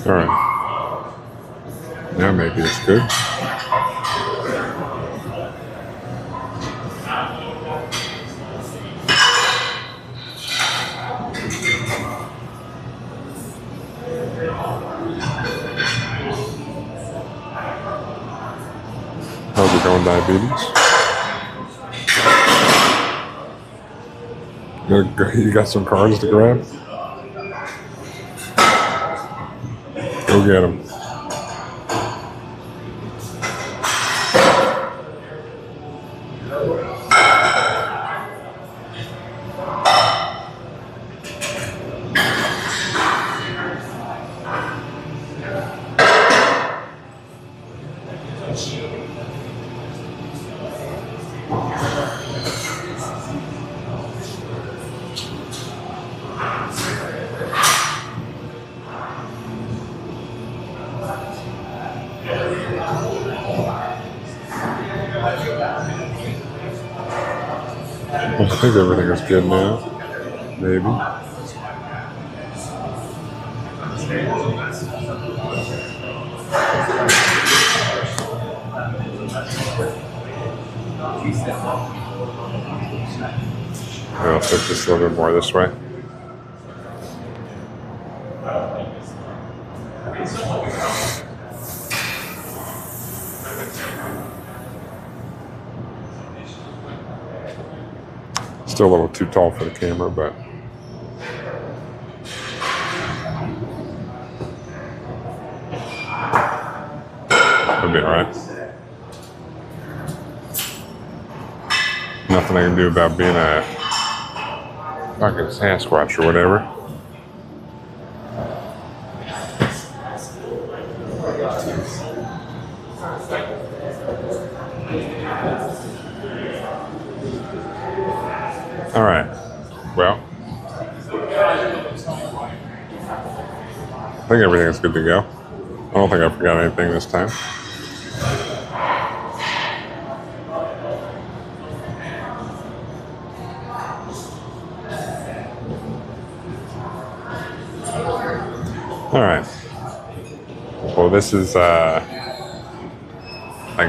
All right. Now maybe it's good. How's it going, diabetes? You got some cards to grab? Go get them. I think everything is good now. Maybe. I'll flip this a little bit more this way. Still a little too tall for the camera, but it'll be all right. Nothing I can do about being a fucking Sasquatch or whatever. All right. Well, I think everything is good to go. I don't think I forgot anything this time. All right. Well, this is, I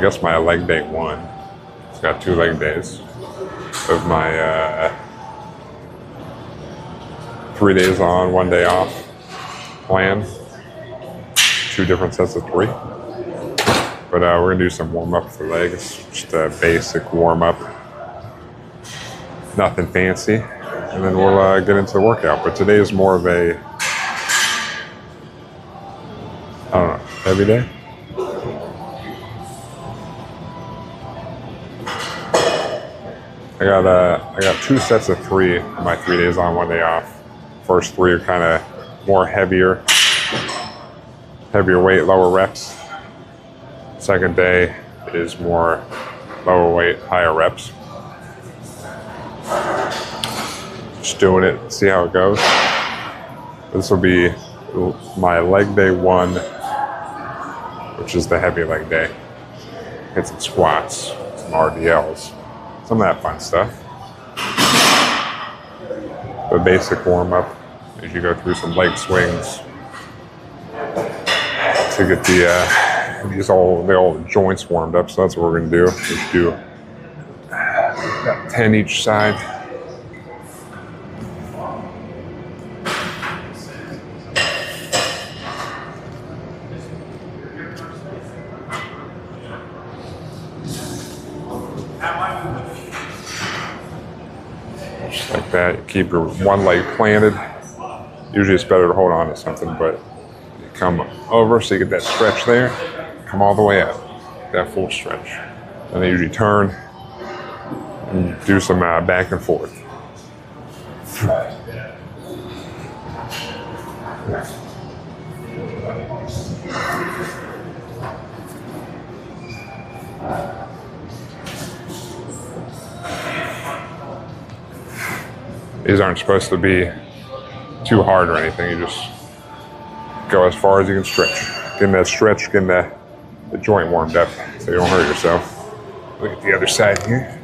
guess, my leg day 1. It's got 2 leg days of my 3 days on, 1 day off plan. 2 different sets of 3. But we're going to do some warm-up for legs. Just a basic warm-up. Nothing fancy. And then we'll get into the workout. But today is more of a, I don't know, heavy day? I got 2 sets of 3 in my 3 days on, 1 day off. First 3 are kind of more heavier weight, lower reps. Second day is more lower weight, higher reps. Just doing it, see how it goes. This will be my leg day 1, which is the heavy leg day. Hit some squats, some RDLs, some of that fun stuff. The basic warm-up is you go through some leg swings to get the old joints warmed up. So that's what we're going to do. Just do about 10 each side. Just like that. You keep your one leg planted. Usually it's better to hold on to something, but you come over so you get that stretch there. Come all the way up. That full stretch. And then usually turn and do some back and forth. These aren't supposed to be too hard or anything. You just go as far as you can stretch. Getting that stretch, getting the joint warmed up so you don't hurt yourself. Look at the other side here.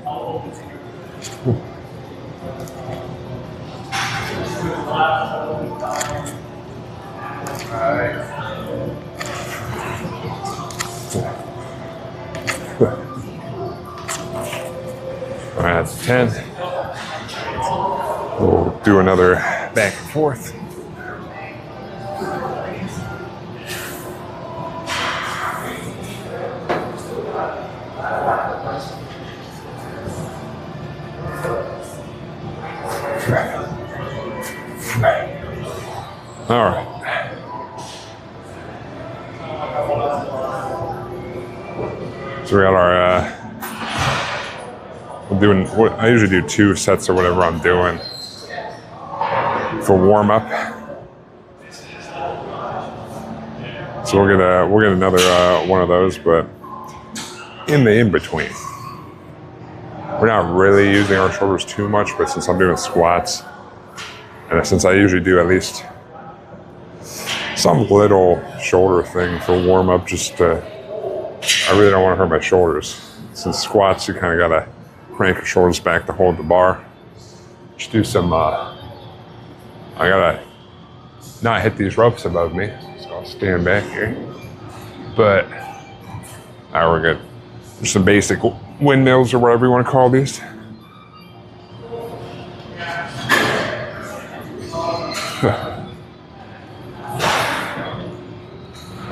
All right, that's 10. We'll do another back and forth. All right. So we got our, we're doing, I usually do 2 sets of whatever I'm doing for warm up. So we'll get another one of those, but in the in-between. We're not really using our shoulders too much, but since I'm doing squats, and since I usually do at least some little shoulder thing for warm up, I really don't want to hurt my shoulders. Since squats, you kind of gotta crank your shoulders back to hold the bar. Just do some, I gotta not hit these ropes above me, so I'll stand back here. But, all right, we're good. Just some basic windmills or whatever you want to call these.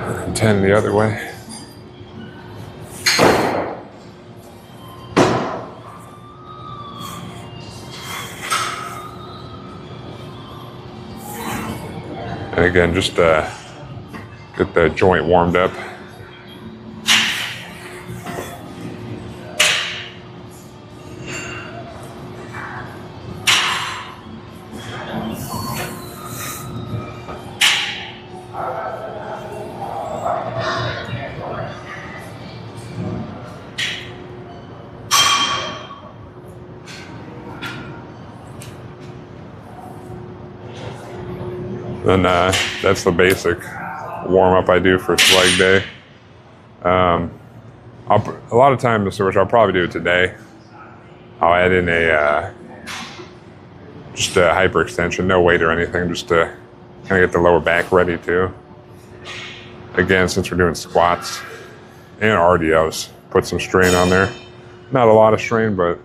And 10 the other way. And again, just get the joint warmed up. Then that's the basic warm up I do for leg day. A lot of times, which I'll probably do today, I'll add in just a hyperextension, no weight or anything, just to kind of get the lower back ready too. Again, since we're doing squats and RDLs, put some strain on there. Not a lot of strain, but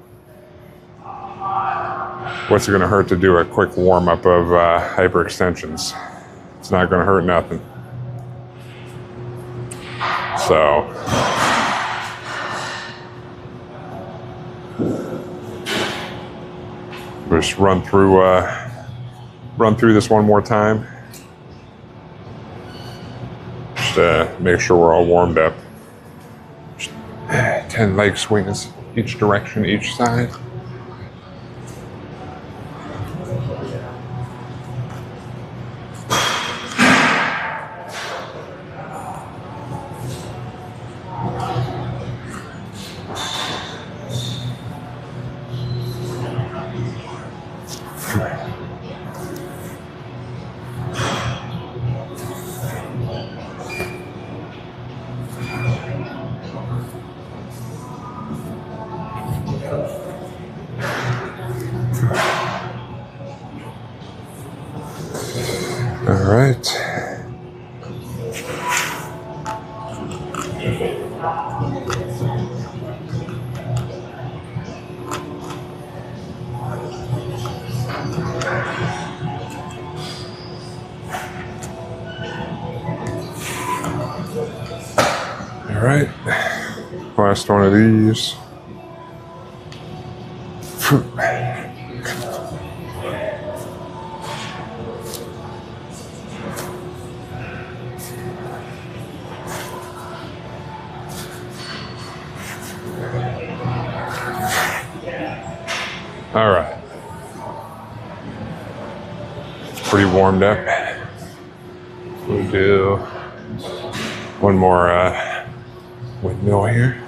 what's it going to hurt to do a quick warm up of hyperextensions? It's not going to hurt nothing. So, just run through this one more time. Just to make sure we're all warmed up. Just 10 leg swings each direction, each side. All right. All right. Last one of these. All right. It's pretty warmed up. We'll do one more windmill here.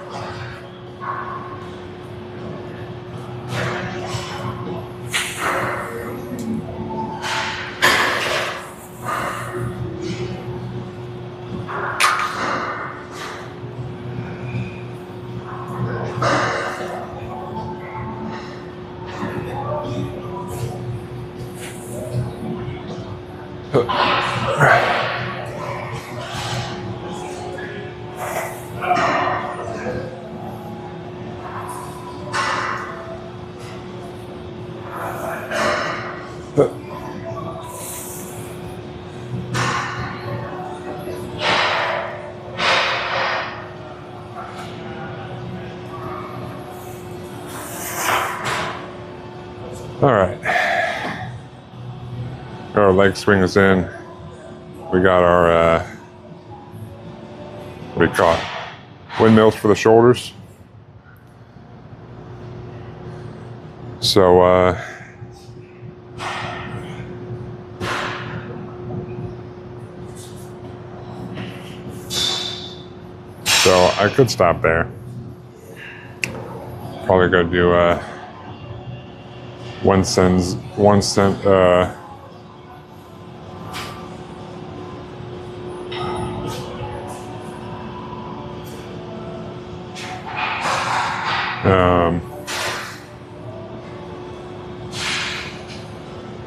All right. Our leg swing is in. We got our, what do you call it? Windmills for the shoulders. So, so I could stop there. Probably go do one cent.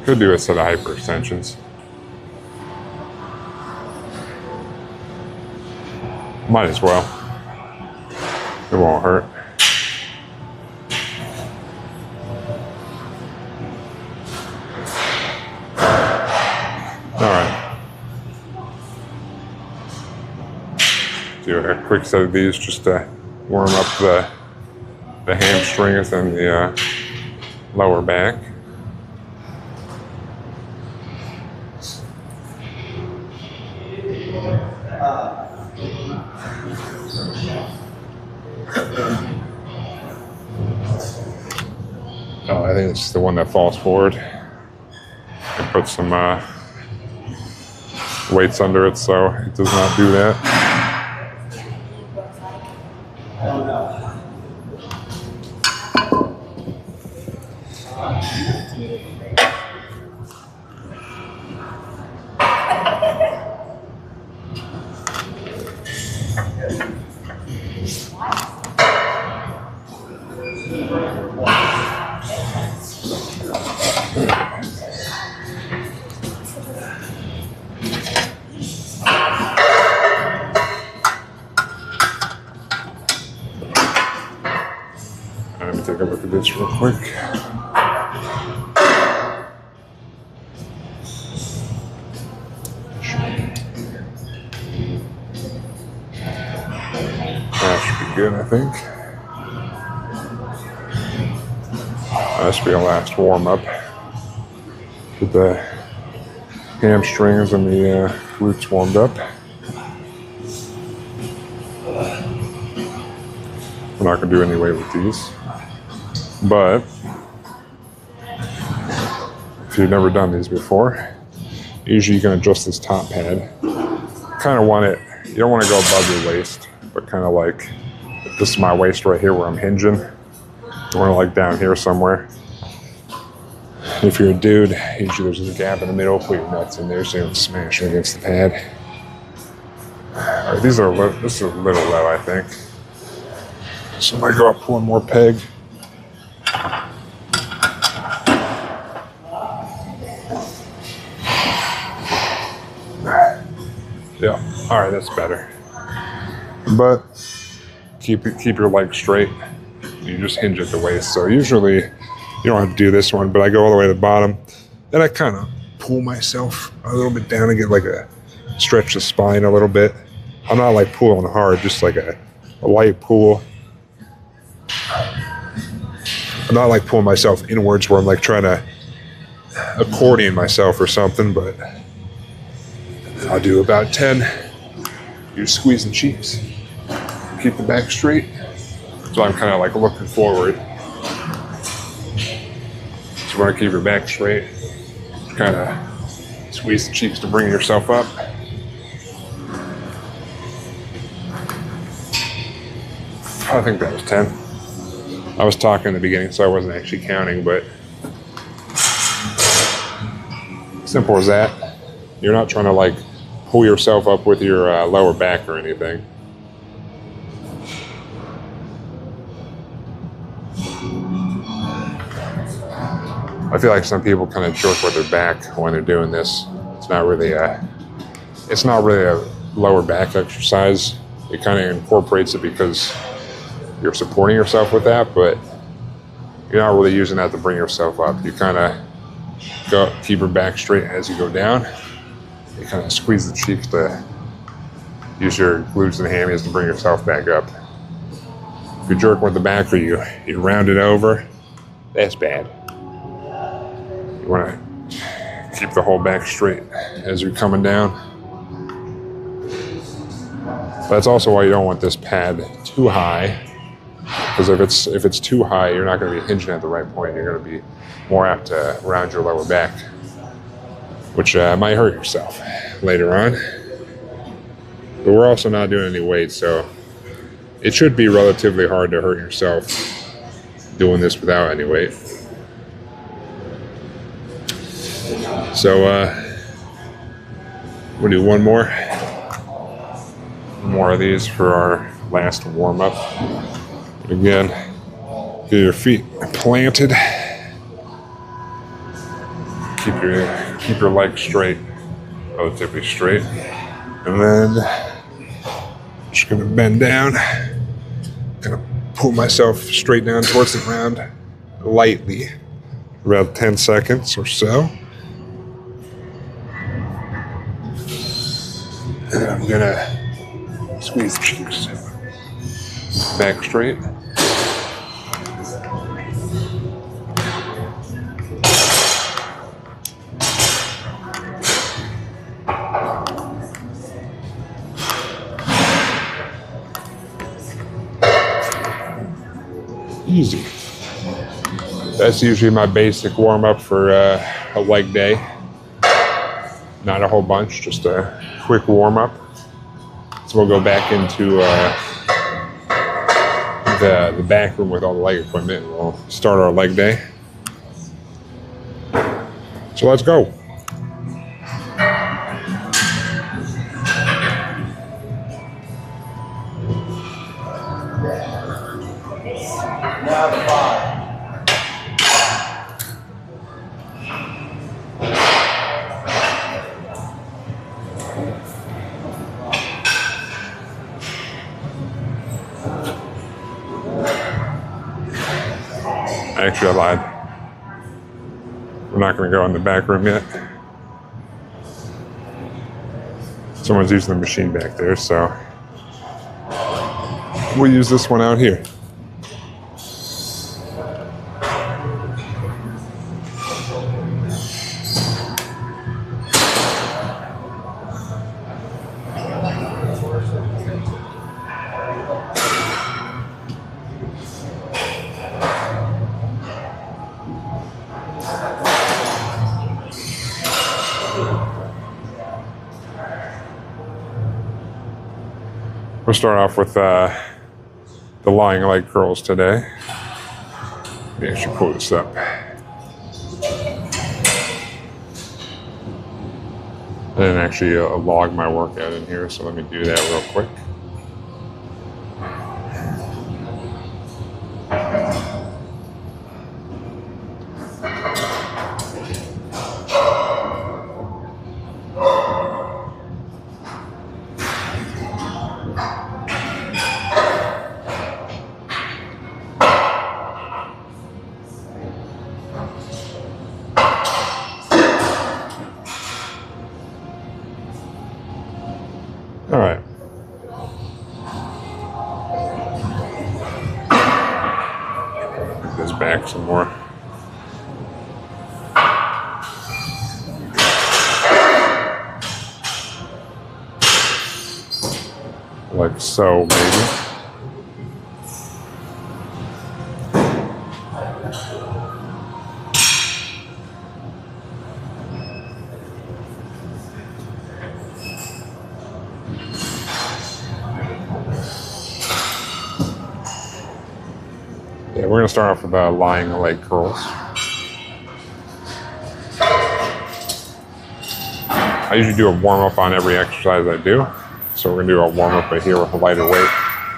Could do a set of hyperextensions. Might as well. It won't hurt. All right. Do a quick set of these just to warm up the hamstrings and the lower back. Oh, I think it's the one that falls forward. I put some weights under it so it does not do that. Let me take a look at this real quick. That should be good, I think. That should be a last warm up. Get the hamstrings and the glutes warmed up. I'm not going to do any weight with these. But if you've never done these before, usually you can adjust this top pad. Kind of want it, you don't want to go above your waist, but kind of like, this is my waist right here where I'm hinging. You want to like down here somewhere. If you're a dude, usually there's a gap in the middle, put your nuts in there so you don't smash them against the pad. All right, this is a little low, I think. So I might go up one more peg. Yeah, all right, that's better. But keep your legs straight. You just hinge at the waist. So usually you don't have to do this one, but I go all the way to the bottom. Then I kind of pull myself a little bit down and get like stretch the spine a little bit. I'm not like pulling hard, just like a light pull. I'm not like pulling myself inwards where I'm like trying to accordion myself or something, but I'll do about 10. You're squeezing cheeks. Keep the back straight. So I'm kind of like looking forward. So you want to keep your back straight. Kind of squeeze the cheeks to bring yourself up. I think that was 10. I was talking in the beginning, so I wasn't actually counting, but simple as that. You're not trying to like pull yourself up with your lower back or anything. I feel like some people kind of jerk with their back when they're doing this. It's not really a lower back exercise. It kind of incorporates it because you're supporting yourself with that, but you're not really using that to bring yourself up. You kind of keep your back straight as you go down. You kind of squeeze the cheeks to use your glutes and hammies to bring yourself back up. If you're jerking with the back or you round it over, that's bad. You want to keep the whole back straight as you're coming down. That's also why you don't want this pad too high, because if it's too high, you're not going to be hinging at the right point. You're going to be more apt to round your lower back, which might hurt yourself later on. But we're also not doing any weight, so it should be relatively hard to hurt yourself doing this without any weight. So we'll do one more of these for our last warm-up. Again, get your feet planted. Keep your legs straight, relatively straight. And then I'm just gonna bend down, gonna pull myself straight down towards the ground lightly, about 10 seconds or so. And I'm gonna squeeze the cheeks back straight. Easy. That's usually my basic warm-up for a leg day. Not a whole bunch, just a quick warm-up. So we'll go back into the back room with all the leg equipment, and we'll start our leg day. So let's go. Actually, I lied. We're not going to go in the back room yet. Someone's using the machine back there, so we'll use this one out here. We'll start off with the lying leg curls today. Let me actually pull this up. I didn't actually log my workout in here, so let me do that real quick. All right. Move this back some more. Like so, maybe. Yeah, we're going to start off with lying leg curls. I usually do a warm-up on every exercise I do. So we're going to do a warm-up right here with a lighter weight.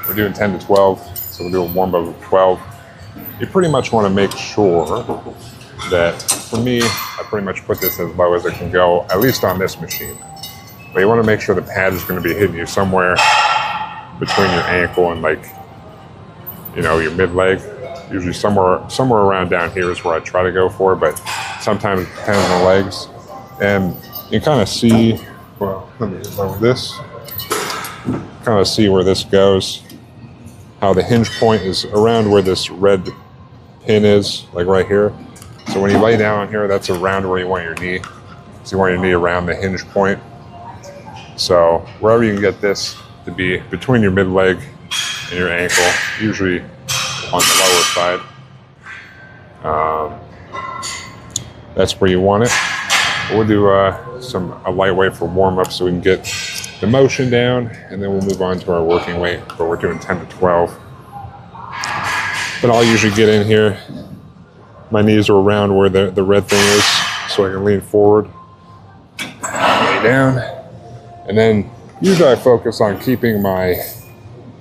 We're doing 10 to 12, so we'll do a warm-up of 12. You pretty much want to make sure that, for me, I pretty much put this as low as it can go, at least on this machine. But you want to make sure the pad is going to be hitting you somewhere between your ankle and, like, you know, your mid-leg. Usually somewhere around down here is where I try to go for, but sometimes it depends on the legs. And you kind of see, well, let me lower this. Kind of see where this goes. How the hinge point is around where this red pin is, like right here. So when you lay down on here, that's around where you want your knee. So you want your knee around the hinge point. So wherever you can get this to be between your mid leg and your ankle, usually on the lower side. That's where you want it. We'll do a lightweight for warm up so we can get the motion down, and then we'll move on to our working weight, but we're doing 10 to 12. But I'll usually get in here. My knees are around where the red thing is, so I can lean forward, lay down, and then usually I focus on keeping my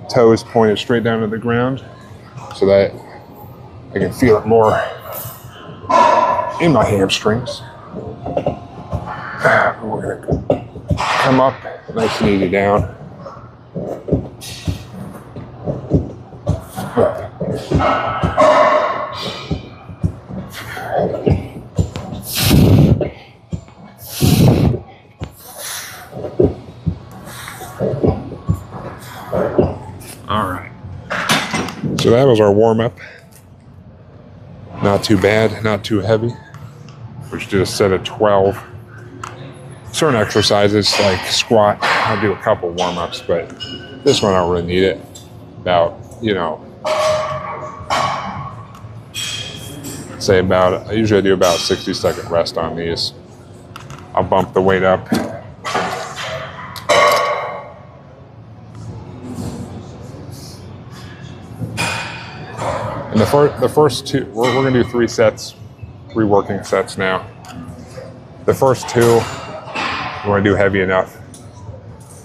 toes pointed straight down to the ground so that I can feel it more in my hamstrings. We're gonna come up nice and easy down. All right. So that was our warm up. Not too bad, not too heavy. We just did a set of 12. Certain exercises like squat, I'll do a couple warm-ups, but this one I don't really need it. About, I usually do about 60-second rest on these. I'll bump the weight up. And the first two, we're going to do 3 sets, 3 working sets now. The first 2, you want to do heavy enough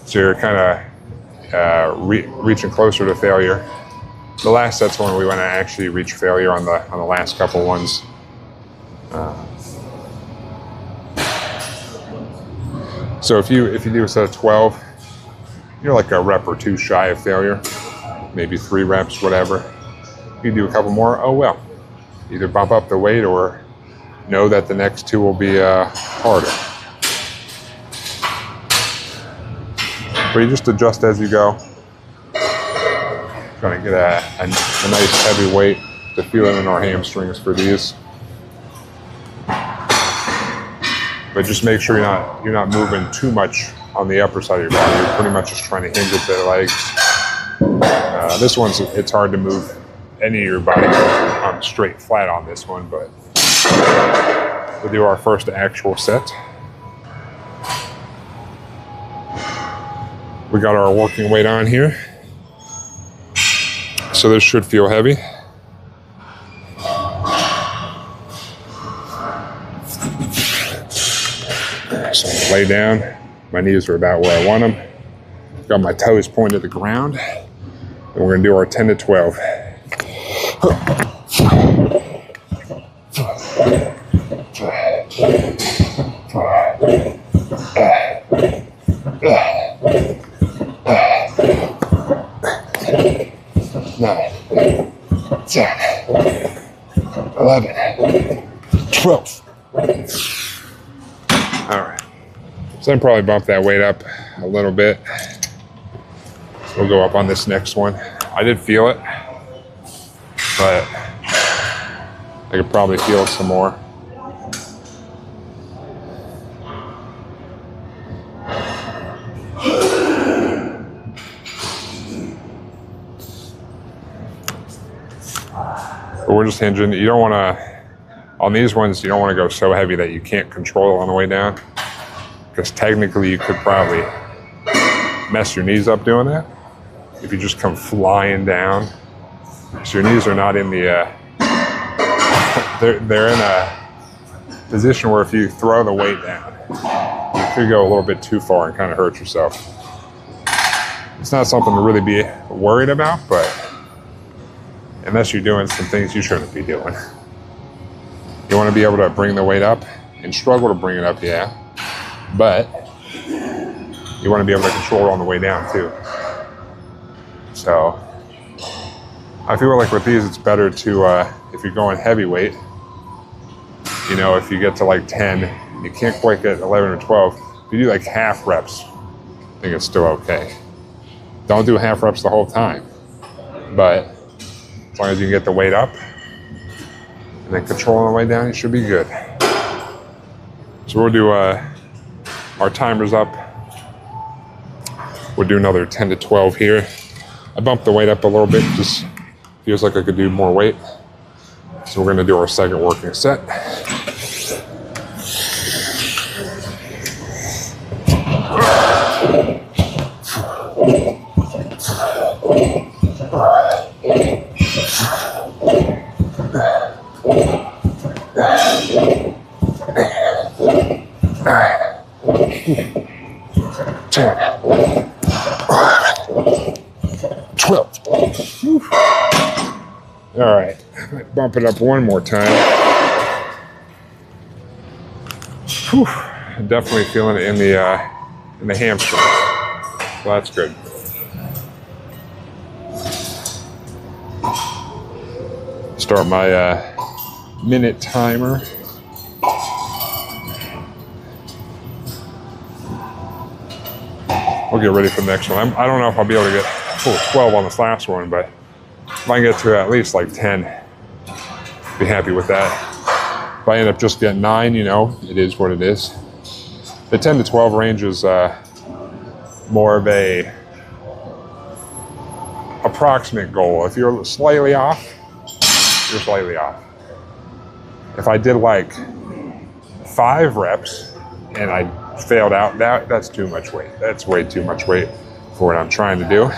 so you're kind of reaching closer to failure. The last set's when we want to actually reach failure on the last couple ones. So if you do a set of 12, you're like a rep or 2 shy of failure, maybe 3 reps, whatever. You do a couple more, oh well. Either bump up the weight or know that the next 2 will be harder. But you just adjust as you go. Trying to get a nice heavy weight to feel it in our hamstrings for these. But just make sure you're not moving too much on the upper side of your body. You're pretty much just trying to hinge at the legs. This one's, it's hard to move any of your body on straight flat on this one, but we'll do our first actual set. We got our working weight on here. So this should feel heavy. So lay down. My knees are about where I want them. Got my toes pointed to the ground. And we're gonna do our 10 to 12. Nine, 10, 11, 12. All right. So then probably bump that weight up a little bit. We'll go up on this next one. I did feel it, but I could probably feel it some more. But we're just hinging. You don't want to, on these ones, you don't want to go so heavy that you can't control it on the way down. Because technically you could probably mess your knees up doing that. If you just come flying down. So your knees are not in the, they're in a position where if you throw the weight down, you could go a little bit too far and kind of hurt yourself. It's not something to really be worried about, but unless you're doing some things you shouldn't be doing. You want to be able to bring the weight up and struggle to bring it up, yeah. But you want to be able to control it on the way down too. So I feel like with these, it's better to, if you're going heavyweight, if you get to like 10, you can't quite get 11 or 12. If you do like half reps, I think it's still okay. Don't do half reps the whole time, but as long as you can get the weight up, and then control on the way down, you should be good. So we'll do our timer's up. We'll do another 10 to 12 here. I bumped the weight up a little bit, just feels like I could do more weight. So we're gonna do our second working set. All right, bump it up one more time. Whew. Definitely feeling it in the hamstrings. So that's good. Start my minute timer. We'll get ready for the next one. I don't know if I'll be able to get 12 on this last one, but if I can get to at least like 10, be happy with that. If I end up just getting 9, you know, it is what it is. The 10 to 12 range is more of a approximate goal. If you're slightly off, you're slightly off. If I did like 5 reps and I failed out, that's too much weight. That's way too much weight for what I'm trying to do.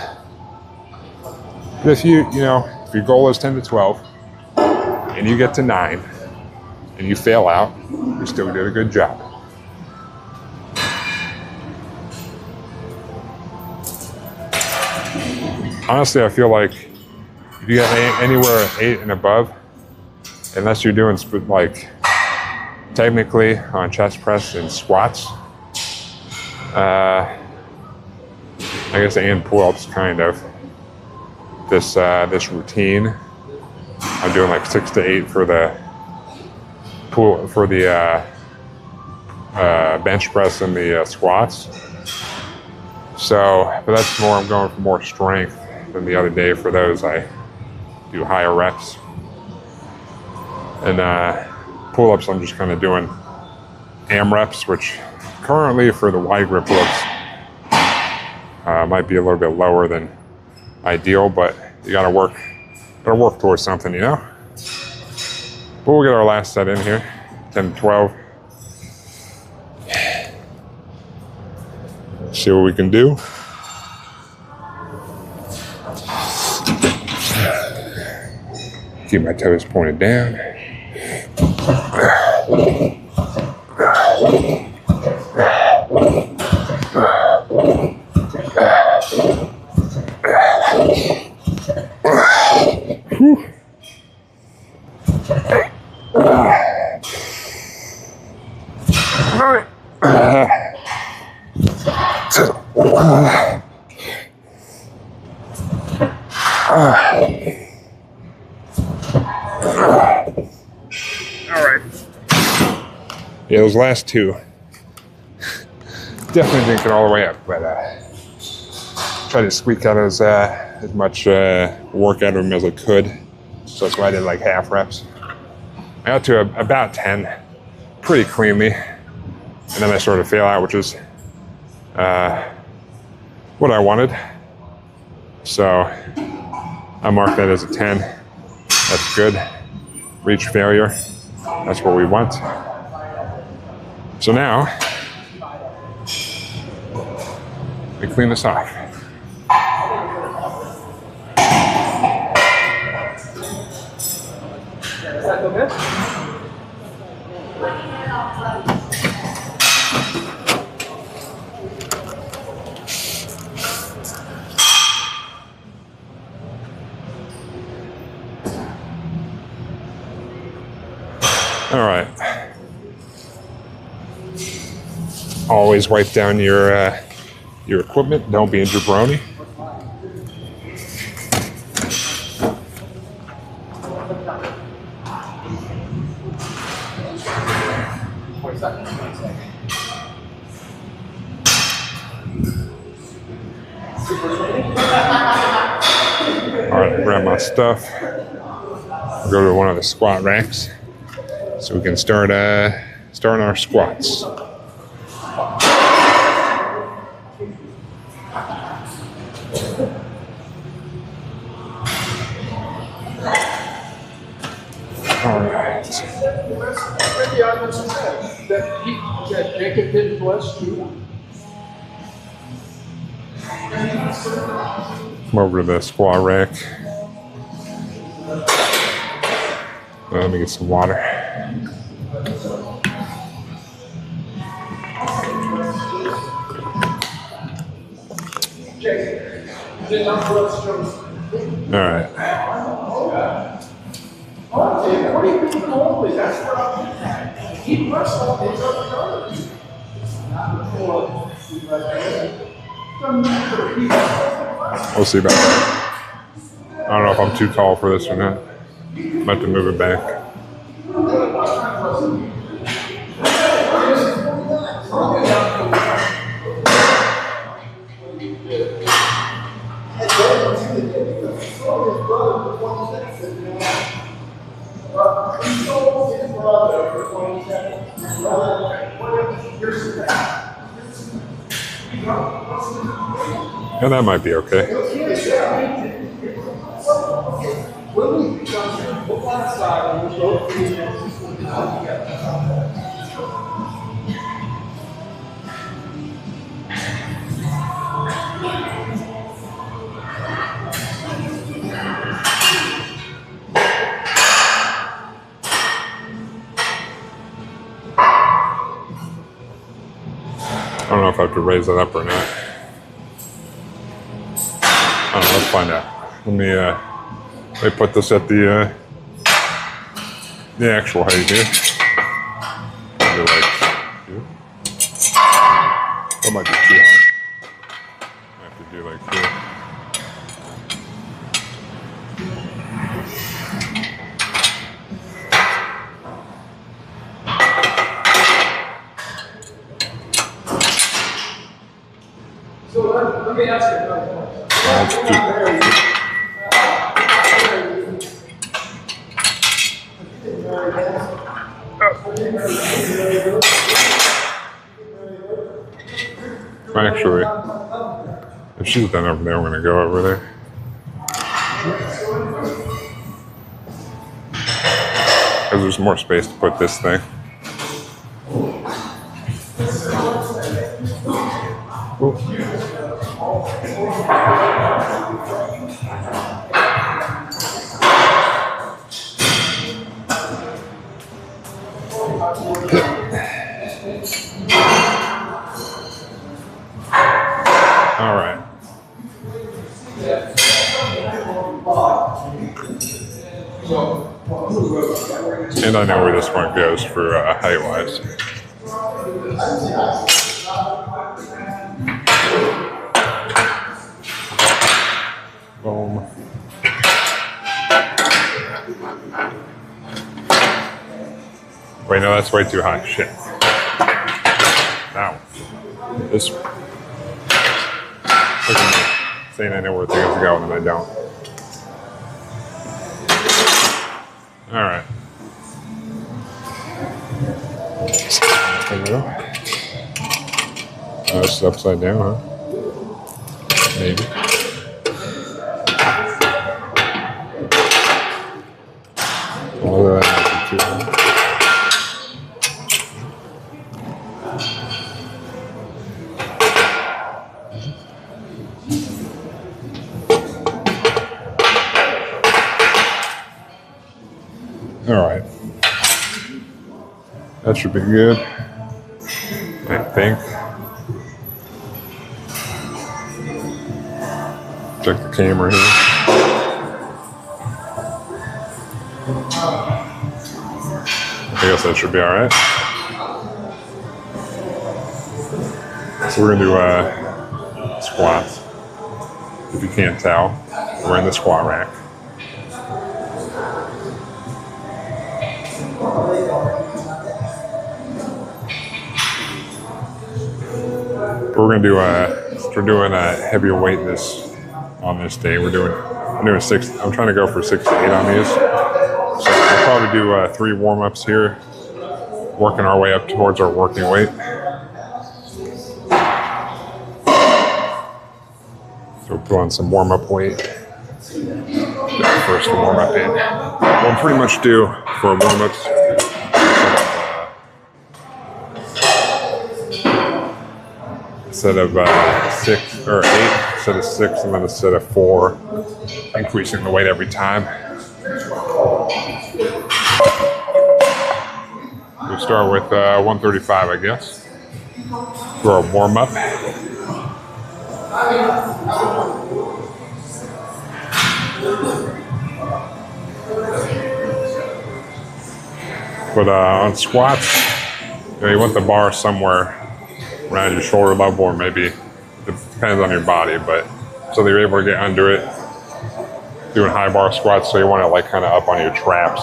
But if you know, if your goal is 10 to 12 and you get to 9 and you fail out, you still did a good job. Honestly, I feel like if you get anywhere 8 and above, unless you're doing like technically on chest press and squats, I guess, and pull-ups, kind of. This routine, I'm doing like 6 to 8 for the bench press and the squats. So, but that's more. I'm going for more strength than the other day. For those, I do higher reps. And pull-ups, I'm just kind of doing AMRAPs, which currently for the wide grip pull-ups might be a little bit lower than ideal, but you gotta work towards something, you know? But we'll get our last set in here, 10 to 12. See what we can do. Keep my toes pointed down. Yeah, those last two definitely didn't get all the way up, but tried to squeak out as much work out of them as I could. So that's why I did like half reps. I got to about 10 pretty cleanly, and then I started to fail out, which is what I wanted. So I marked that as a 10. That's good. Reach failure. That's what we want. So now, we clean this off. Does that feel good? All right. Always wipe down your equipment. Don't be a jabroni. All right, grab my stuff. Go to one of the squat racks. So we can start our squats. All right. That Jacob did bless you. Come over to the squat rack. Let me get some water. All right. We'll see about that. I don't know if I'm too tall for this or not. I'm about to move it back. And that might be okay. I don't know if I have to raise that up or not. I don't know, let's find out. Let me put this at the actual height here. Maybe like here. That might be too high. I have to do like here. So let me ask you another question. Actually, if she's done over there, I'm going to go over there. Because there's more space to put this thing. Ooh. All right. And I know where this one goes for height-wise. Boom. Wait, no, that's way too high. Shit. Now, this. Look at me saying I know where things go and I don't. All right. There we go. This is upside down, huh? Maybe. Although that might be too high. All right. That should be good, I think. Check the camera here. I guess that should be all right. So we're gonna do squats. If you can't tell, we're in the squat rack. We're gonna do we're doing a heavier weight on this day. I'm doing 6. I'm trying to go for 6 to 8 on these. So we'll probably do 3 warm-ups here, working our way up towards our working weight. So we'll put on some warm-up weight. Get the first warm-up in. We'll pretty much do for warm-ups instead of 6 or 8, instead of 6, and then instead of 4, increasing the weight every time. We'll start with 135, I guess, for our warm-up. But on squats, you want the bar somewhere around your shoulder level, or maybe it depends on your body, but so that you're able to get under it. Doing high bar squats, so you want it like kind of up on your traps.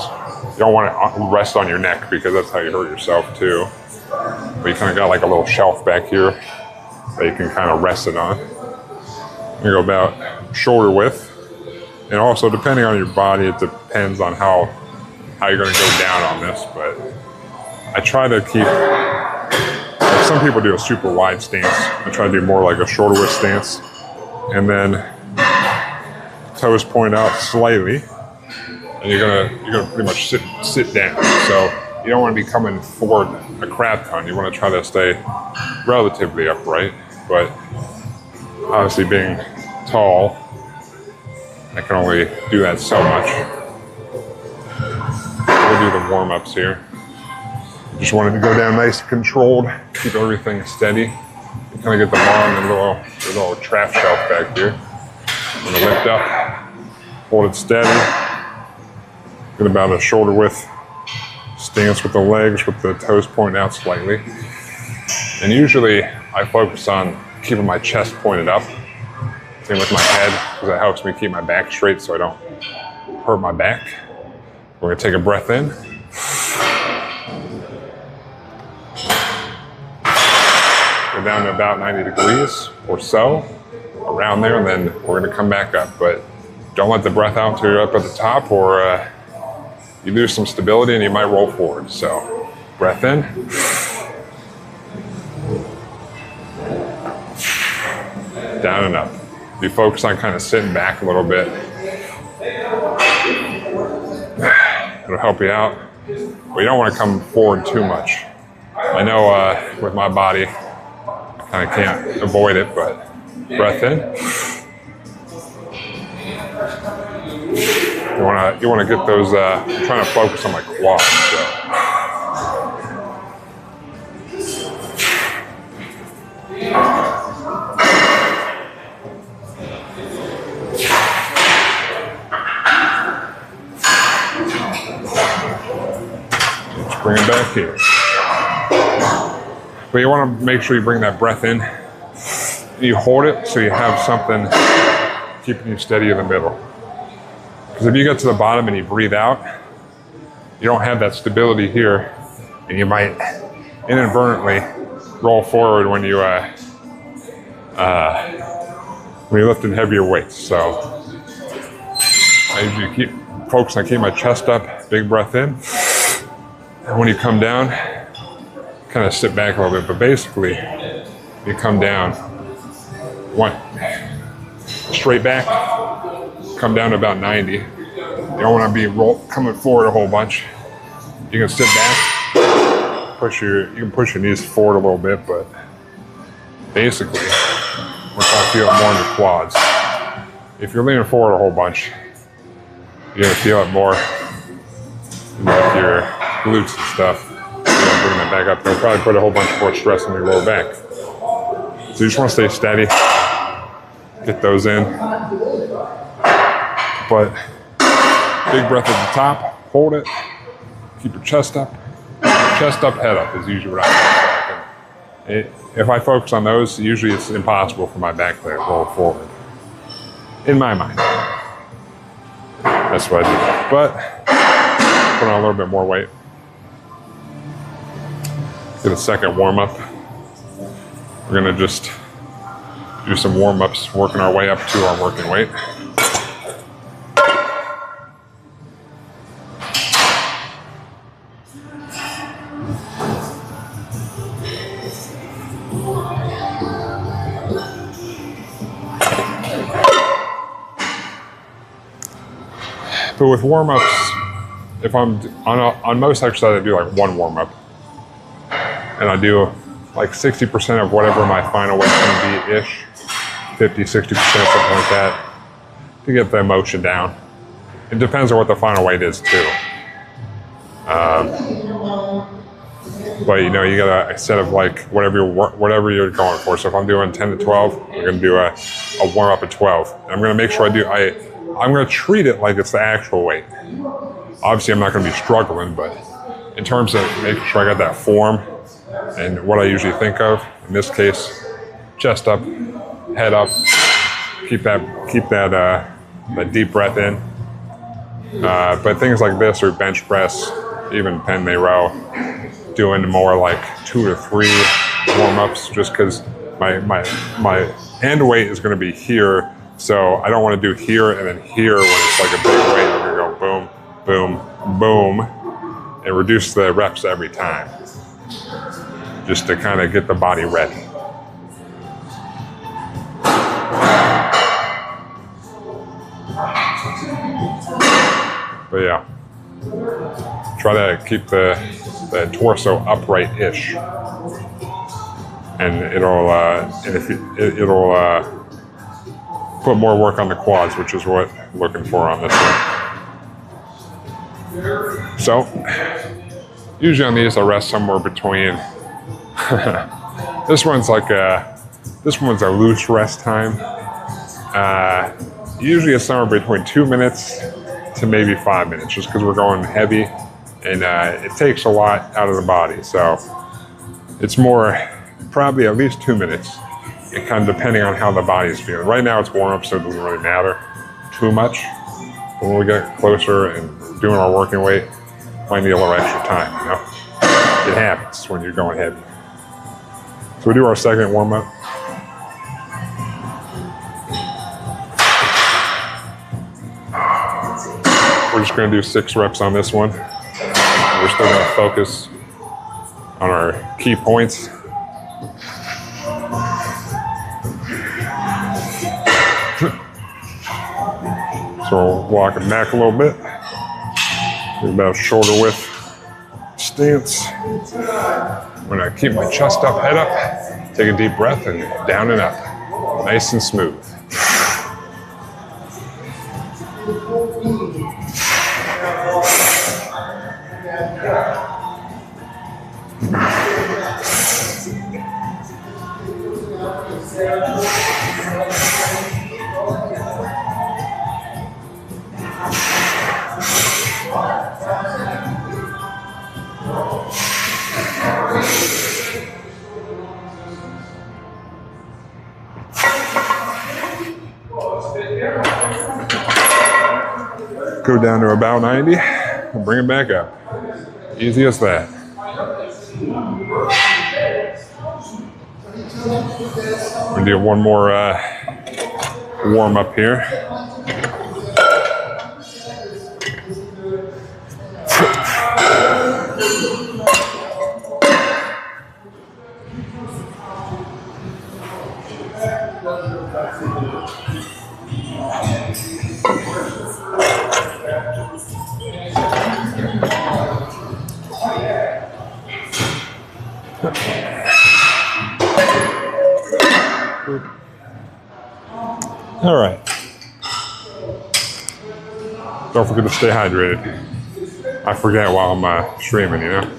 You don't want to rest on your neck because that's how you hurt yourself too. But you kind of got like a little shelf back here that you can kind of rest it on. You go about shoulder width, and also depending on your body, it depends on how you're going to go down on this. But I try to keep. Some people do a super wide stance. I try to do more like a shoulder width stance, and then toes point out slightly, and you're gonna pretty much sit down. So you don't want to be coming forward a crap ton. You want to try to stay relatively upright, but obviously being tall, I can only do that so much. We'll do the warm-ups here. Just wanted to go down nice and controlled, keep everything steady. Kind of get the bar on the little trap shelf back here. I'm gonna lift up, hold it steady. Get about a shoulder width stance with the legs, with the toes pointing out slightly. And usually I focus on keeping my chest pointed up. Same with my head, because it helps me keep my back straight so I don't hurt my back. We're gonna take a breath in. Go down to about 90 degrees or so, around there, and then we're gonna come back up. But don't let the breath out until you're up at the top, or you lose some stability and you might roll forward. So breath in. Down and up. You focus on kind of sitting back a little bit. It'll help you out. But you don't want to come forward too much. I know with my body, I kind of can't avoid it, but breath in. You want to get those. I'm trying to focus on my quads. So. Let's bring it back here. But you want to make sure you bring that breath in. You hold it so you have something keeping you steady in the middle. Because if you get to the bottom and you breathe out, you don't have that stability here, and you might inadvertently roll forward when you're lifting heavier weights. So I usually keep focused on keeping my chest up, big breath in, and when you come down, kind of sit back a little bit. But basically, you come down, straight back, come down to about 90. You don't want to be coming forward a whole bunch. You can sit back, you can push your knees forward a little bit, but basically, we're trying to feel it more in your quads. If you're leaning forward a whole bunch, you're gonna feel it more with your glutes and stuff. You're gonna bring that back up. It'll probably put a whole bunch more stress on your lower back. So you just want to stay steady, get those in. But big breath at the top, hold it, keep your chest up. Chest up, head up is usually what I do. If I focus on those, usually it's impossible for my back to roll forward. In my mind. That's what I do. But put on a little bit more weight. Get a second warm up. We're gonna just do some warm ups, working our way up to our working weight. But with warm-ups, if I'm on most exercises, I do like one warm-up, and I do like 60% of whatever my final weight's gonna be ish, 50, 60%, something like that, to get the motion down. It depends on what the final weight is too. But you know, you got a set of like whatever you're going for. So if I'm doing 10 to 12, I'm gonna do a warm up at 12. And I'm gonna make sure I'm gonna treat it like it's the actual weight. Obviously, I'm not gonna be struggling, but in terms of making sure I got that form and what I usually think of, in this case, chest up, head up, keep that deep breath in. But things like this or bench press, even pen may row, doing more like 2 to 3 warm-ups just because my end weight is going to be here, so I don't want to do here and then here when it's like a big weight. I'm going to go boom, boom, boom, and reduce the reps every time just to kind of get the body ready. But yeah, try to keep the torso upright-ish, and it'll put more work on the quads, which is what I'm looking for on this one. So usually on these, I rest somewhere between. This one's a loose rest time. Usually it's somewhere between 2 minutes to maybe 5 minutes, just because we're going heavy, and it takes a lot out of the body. So it's more, probably at least 2 minutes, and kind of depending on how the body's feeling. Right now it's warm up, so it doesn't really matter too much. But when we get closer and doing our working weight, might need a little extra time, you know? It happens when you're going heavy. So we do our second warm up. We're just going to do 6 reps on this one. We're still going to focus on our key points. So we'll walk it back a little bit. Do about shoulder width stance. I'm going to keep my chest up, head up, take a deep breath, and down and up. Nice and smooth. Go down to about 90 and bring it back up. Easy as that. We're gonna do one more warm up here. All right. Don't forget to stay hydrated. I forget while I'm streaming, you know?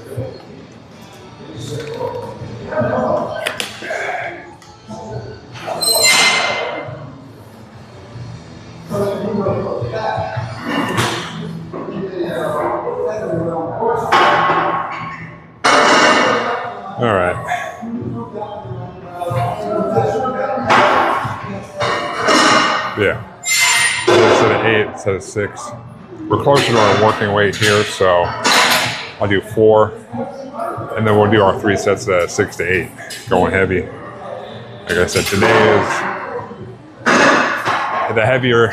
All right. Yeah. Instead of 8, instead of 6. We're closer to our working weight here, so I'll do 4, and then we'll do our 3 sets of 6 to 8, going heavy. Like I said, today is the heavier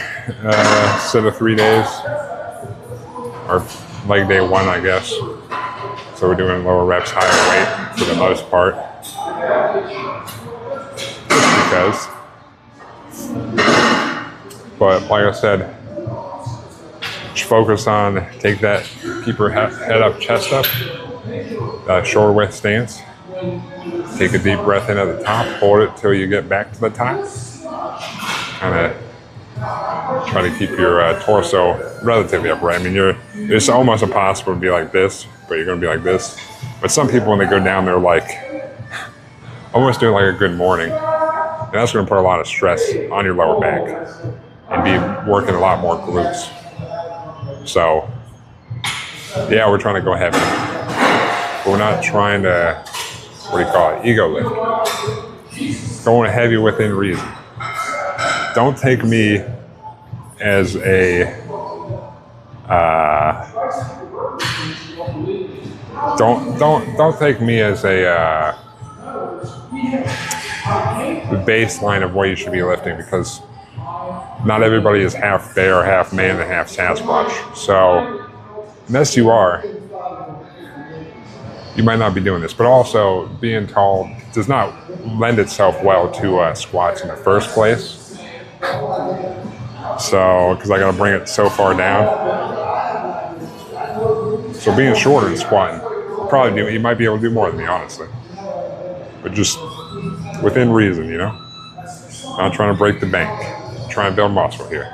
set of 3 days, or like day 1, I guess. So we're doing lower reps, higher weight for the most part. Just because. But like I said, just focus on, keep your head up, chest up, shoulder width stance. Take a deep breath in at the top, hold it till you get back to the top. Kind of try to keep your torso relatively upright. I mean, it's almost impossible to be like this, but you're going to be like this. But some people, when they go down, they're like almost doing like a good morning. And that's going to put a lot of stress on your lower back and be working a lot more glutes. So, yeah, we're trying to go heavy. But we're not trying to, ego lift. Going heavy within reason. Don't take me as a don't take me as a the baseline of what you should be lifting, because not everybody is half bear, half man, and half Sasquatch. So unless you are, you might not be doing this. But also, being tall does not lend itself well to squats in the first place. So, because I got to bring it so far down. So being shorter and squatting, you might be able to do more than me, honestly. But just within reason, you know? Not trying to break the bank. Trying to build muscle here.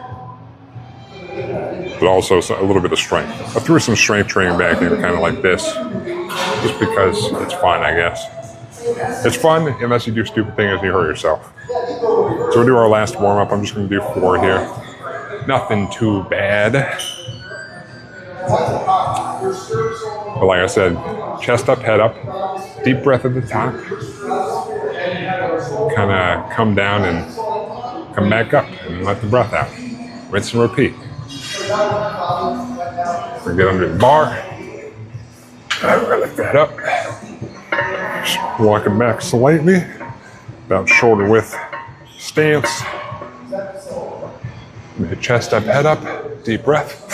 But also a little bit of strength. I threw some strength training back in, kind of like this. Just because it's fun, I guess. It's fun unless you do stupid things and you hurt yourself. So we'll do our last warm-up. I'm just going to do 4 here. Nothing too bad. But like I said, chest up, head up. Deep breath at the top. Kind of come down and come back up and let the breath out. Rinse and repeat. We get under the bar. Lift that up. Just walking back slightly. About shoulder width stance. Chest up, head up. Deep breath.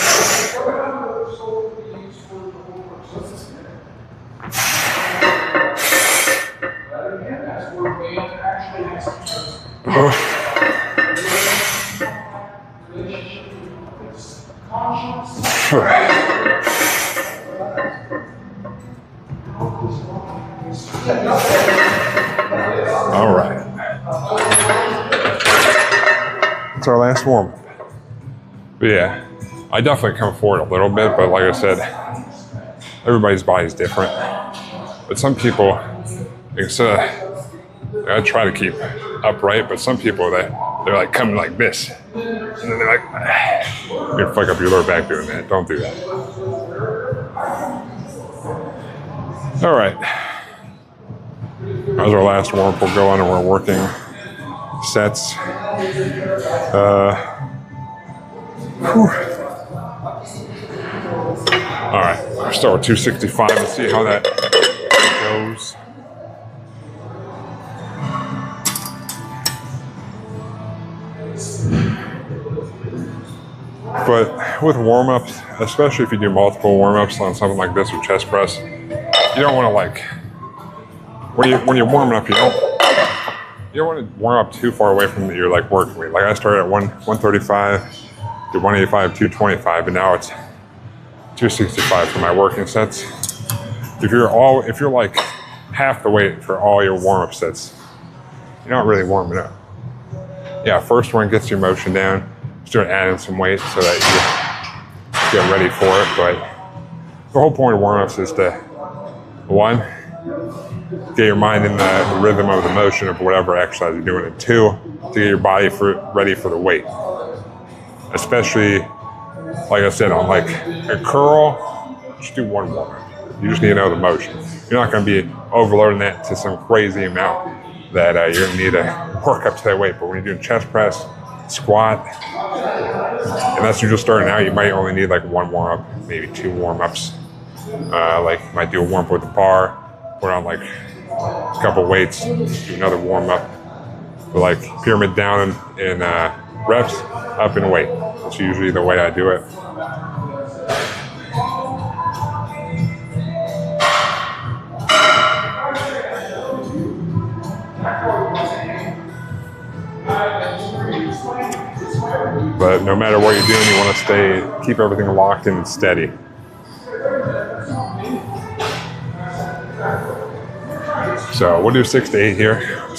All right. That's our last warm-up. But yeah, I definitely come forward a little bit, but like I said, everybody's body's different. But some people, I try to keep upright, but some people, they're like coming like this. And then they're like, you're gonna fuck up your lower back doing that. Don't do that. All right. That was our last warm-up. We'll go on and we're working sets. All right, we'll start with 265 and see how that goes. But with warm-ups, especially if you do multiple warm-ups on something like this with chest press, you don't want to when you're warming up, you don't want to warm up too far away from your work weight. Like I started at 135 to 185, 225, but now it's 265 for my working sets. If you're like half the weight for all your warm-up sets, you're not really warming up. Yeah, first one gets your motion down, start adding some weight so that you get ready for it. But the whole point of warm-ups is to, 1, get your mind in the rhythm of the motion of whatever exercise you're doing, and 2, to get your body ready for the weight. Especially, like I said, on a curl, just do 1 warm-up. You just need to know the motion. You're not going to be overloading that to some crazy amount that you're going to need to work up to that weight. But when you're doing chest press, squat, unless you're just starting out, you might only need 1 warm-up, maybe 2 warm-ups. You might do a warm-up with the bar, put on a couple weights, do another warm-up. But pyramid down in reps, up in weight. That's usually the way I do it. no matter what you're doing, you want to keep everything locked in and steady. So we'll do 6 to 8 here. We'll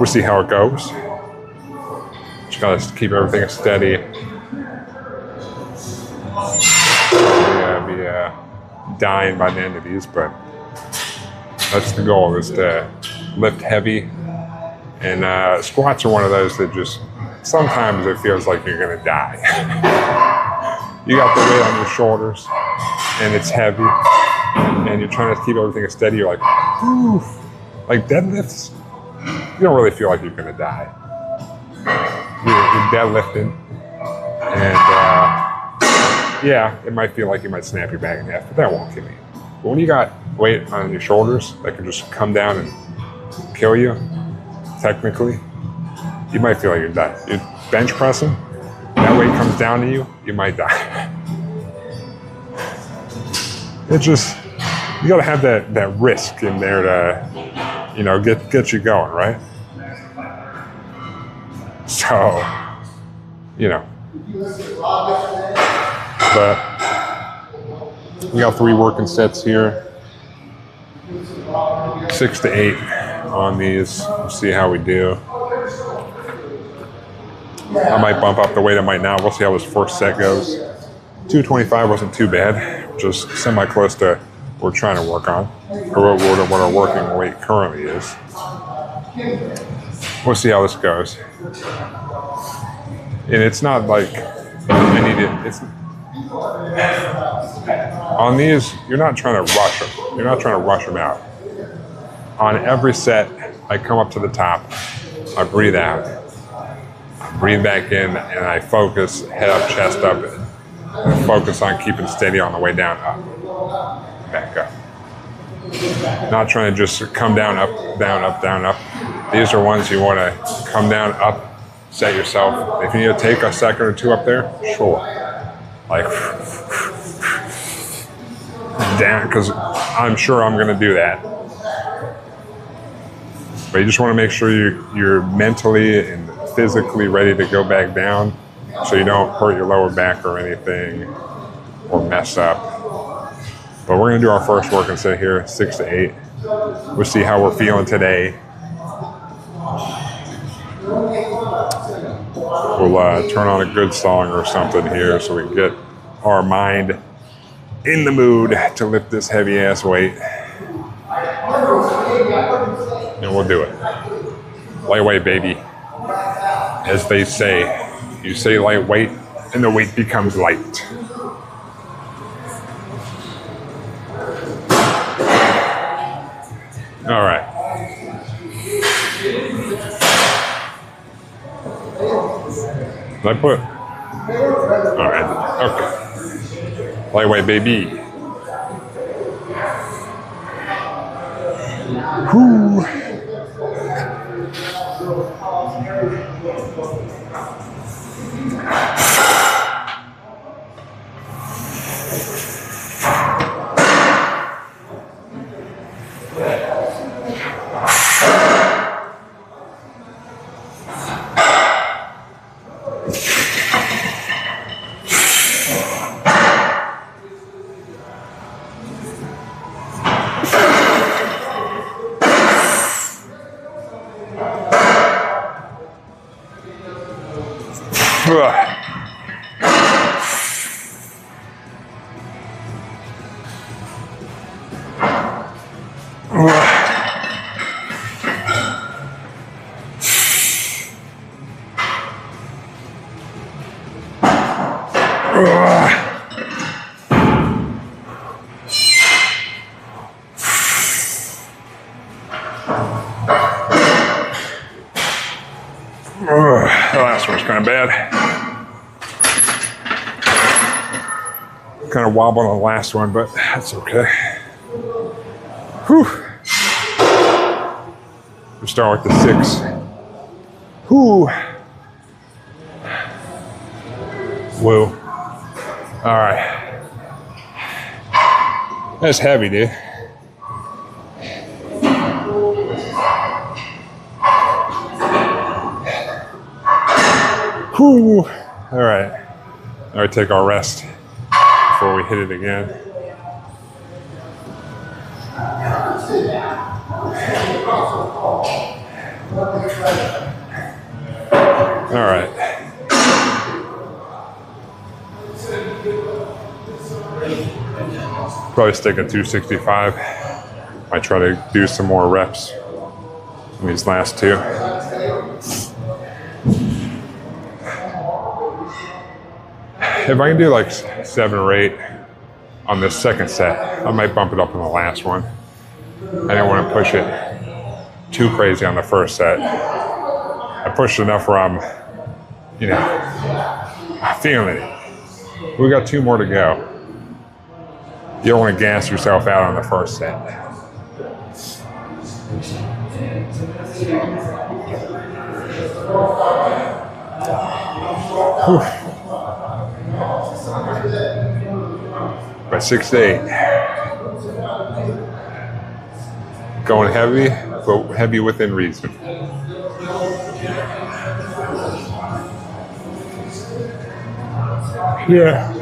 see how it goes. Just gotta keep everything steady. Be dying by the end of these, but that's the goal, is to lift heavy. And squats are one of those that just, sometimes it feels like you're gonna die. You got the weight on your shoulders and it's heavy and you're trying to keep everything steady. You're like, ooh, like deadlifts, you don't really feel like you're gonna die. You're deadlifting and yeah, it might feel like you might snap your back in half, but that won't kill you. But when you got weight on your shoulders that can just come down and kill you, technically, you might feel like you're done. You're bench pressing, that weight comes down to you, you might die. It just, you gotta have that risk in there to, get you going, right? So, but we got 3 working sets here, 6 to 8 on these. We'll see how we do. I might bump up the weight, I might not. We'll see how this first set goes. 225 wasn't too bad, just semi-close to what we're trying to work on, or what our working weight currently is. We'll see how this goes. And it's not like I need it. On these, you're not trying to rush them. You're not trying to rush them out. On every set, I come up to the top, I breathe out, I breathe back in, and I focus, head up, chest up, and focus on keeping steady on the way down, up, back up. Not trying to just come down, up, down, up, down, up. These are ones you want to come down, up, set yourself. If you need to take a second or 2 up there, sure. Like, down, because I'm sure I'm going to do that. But you just want to make sure you're mentally and physically ready to go back down so you don't hurt your lower back or anything or mess up. But we're going to do our first working set here, 6 to 8. We'll see how we're feeling today. We'll turn on a good song or something here so we can get our mind in the mood to lift this heavy ass weight. And we'll do it. Lightweight, baby. As they say, you say lightweight and the weight becomes light. All right. Did I put? All right. Okay. Lightweight, baby. Whoo. The last one's kind of bad. Kind of wobbled on the last one, but that's okay. Whew. We'll start with the 6. Whew. Whoa. All right. That's heavy, dude. Whew. All right. Now we take our rest before we hit it again. All right. Probably stick at 265. Might try to do some more reps in these last two. If I can do like 7 or 8 on this second set, I might bump it up in the last one. I don't want to push it too crazy on the first set. I pushed enough where I'm, feeling it. We got 2 more to go. You don't want to gas yourself out on the first set. Whew. By 6 to 8. Going heavy, but heavy within reason. Yeah.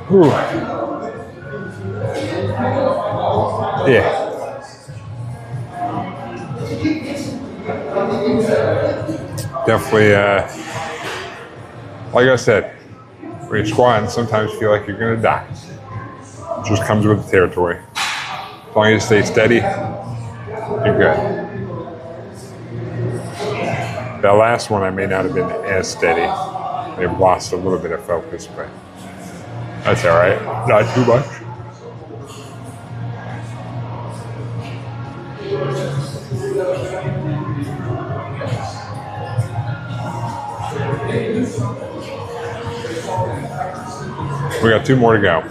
Whew. Yeah. Definitely, like I said, when you're squatting, sometimes you feel like you're going to die. It just comes with the territory. As long as you stay steady, you're good. That last one, I may not have been as steady. They've lost a little bit of focus, but that's all right. Not too much. We got 2 more to go.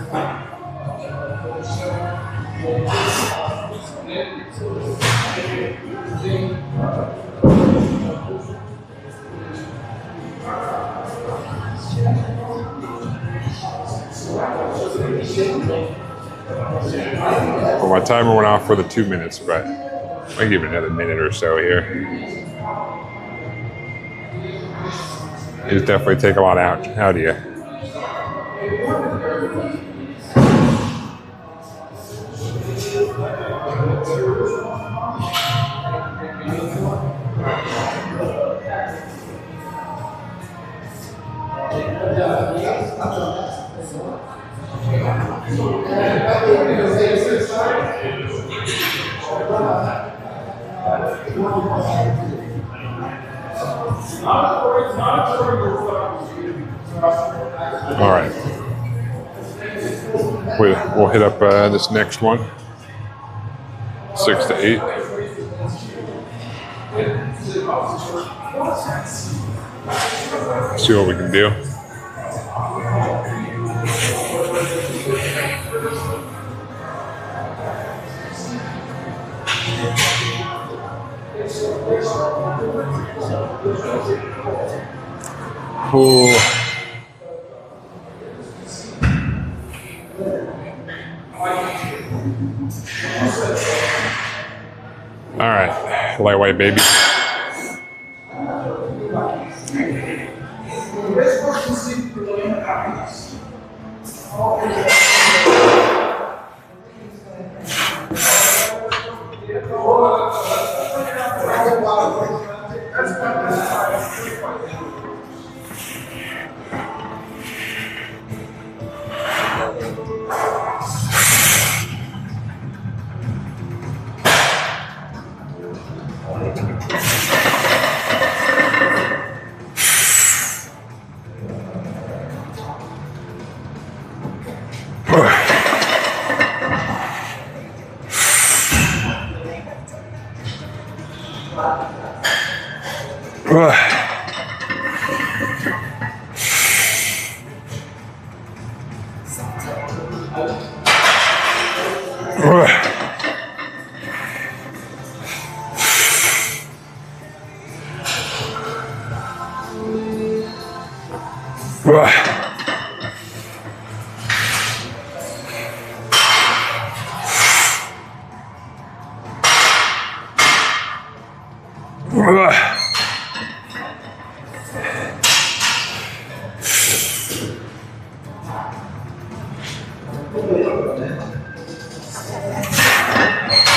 Well, my timer went off for the 2 minutes, but I'll give it another minute or so here. These definitely take a lot out of you. All right. We'll hit up this next one. 6 to 8. See what we can do. Ooh. All right, lightweight baby.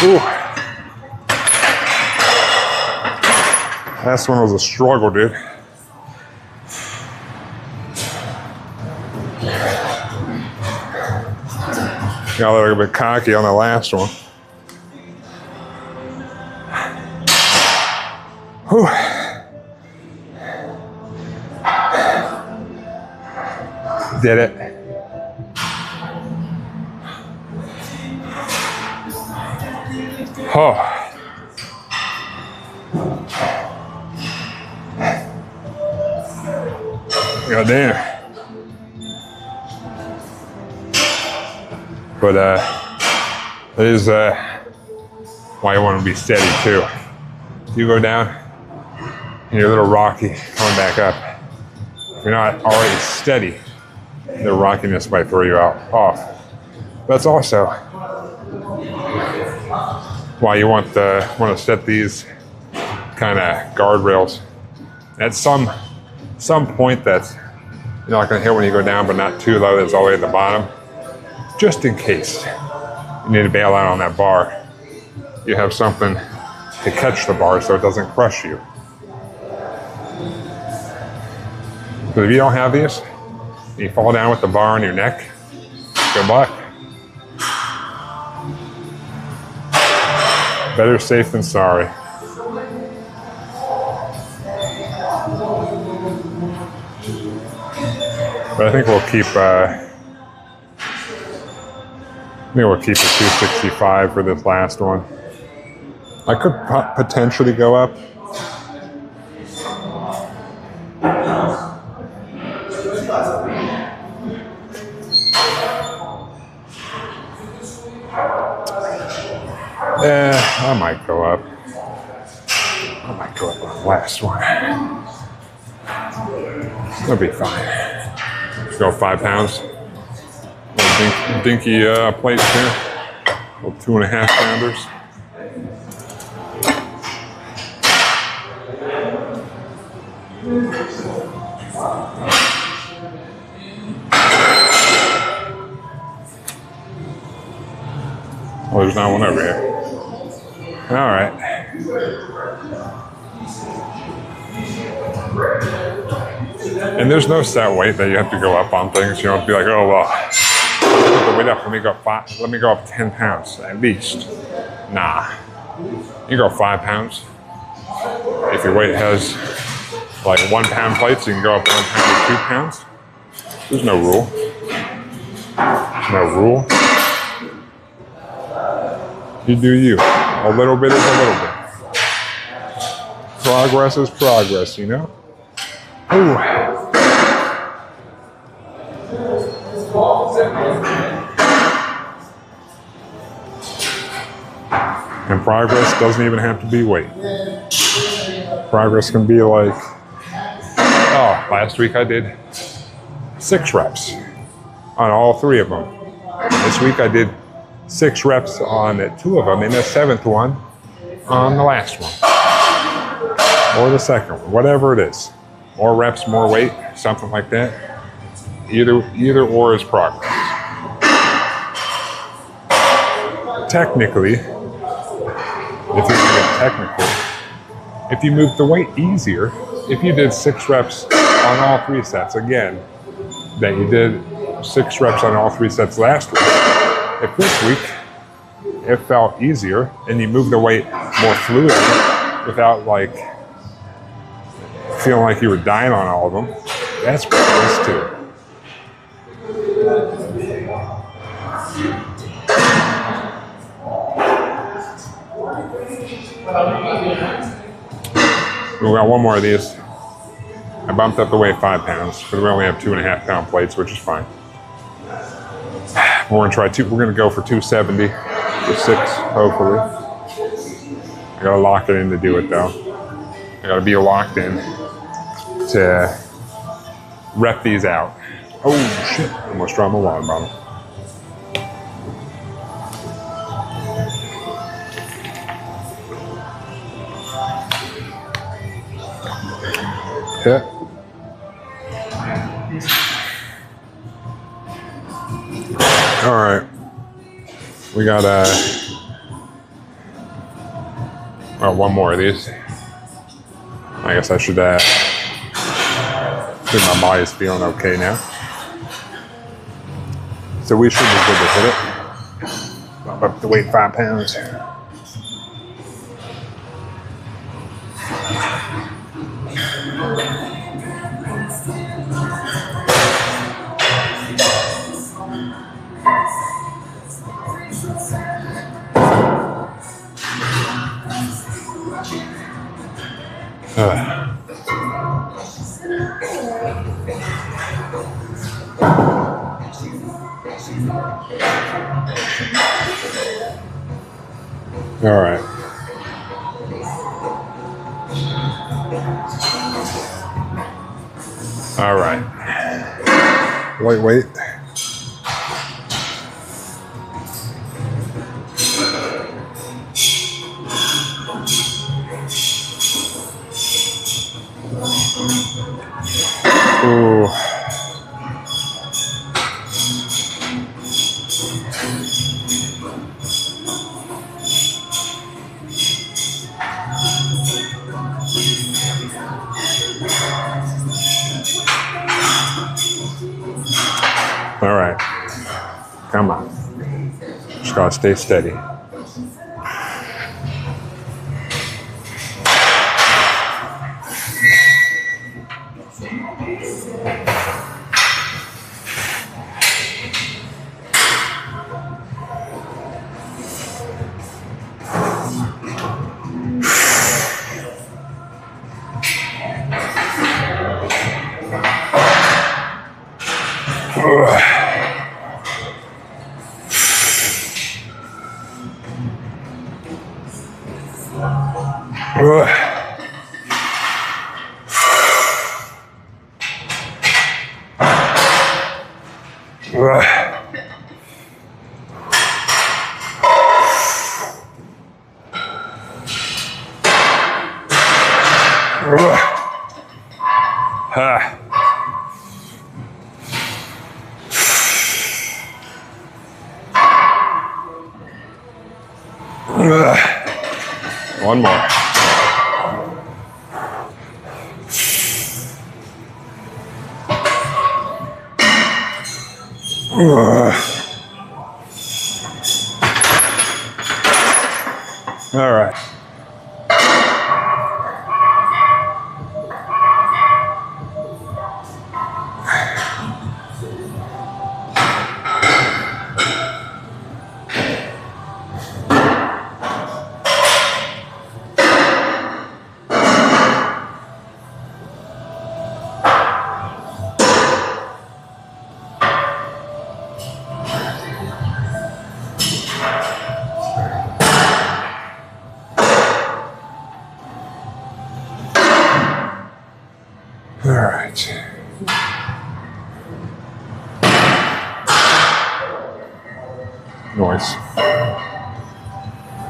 Ooh. Last one was a struggle, dude. Got a little bit cocky on the last one. Whew. Did it. Oh. God damn. But it is why you want to be steady too. You go down and you're a little rocky coming back up. If you're not already steady, the rockiness might throw you off. That's also why you want to set these kind of guardrails at some point that's you're not going to hit when you go down, but not too low that's all the way at the bottom. Just in case you need to bail out on that bar, you have something to catch the bar so it doesn't crush you. But if you don't have these, you fall down with the bar on your neck, good luck. Better safe than sorry. But I think we'll keep it 265 for this last one. I could potentially go up. I might go up. I might go up on the last one. That'll be fine. Go 5 pounds. Little dinky plates here. Little 2.5 pounders. Oh, there's not one over here. All right. And there's no set weight that you have to go up on things. You don't be like, oh well, put the weight up. Let me go up 10 pounds at least. Nah, you go 5 pounds. If your weight has like 1 pound plates, you can go up 1 pound to 2 pounds. There's no rule. There's no rule. You do you. A little bit is a little bit. Progress is progress, you know? Ooh. And progress doesn't even have to be weight. Progress can be like, oh, last week I did 6 reps on all 3 of them. This week I did 6 reps on 2 of them, and the 7th one on the last one. Or the second one, whatever it is. More reps, more weight, something like that. Either or is progress. Technically, if you get technical, if you move the weight easier, if you did 6 reps on all 3 sets, again, that you did 6 reps on all 3 sets last week, if this week it felt easier and you moved the weight more fluidly without like feeling like you were dying on all of them, that's progress too. We got one more of these. I bumped up the weight 5 pounds, but we only have 2.5 pound plates, which is fine. We're gonna try we're gonna go for 270 for 6, hopefully. I gotta lock it in to do it though. I gotta be locked in to rep these out. Oh shit, almost dropped my water bottle. hit. All right. We got one more of these. I guess I should think my body's feeling okay now. So we should be good to hit it. I'm up to weight 5 pounds. All right. All right. Lightweight. Ooh. All right. Come on. Just gotta stay steady. One more. All right. All right. Noise.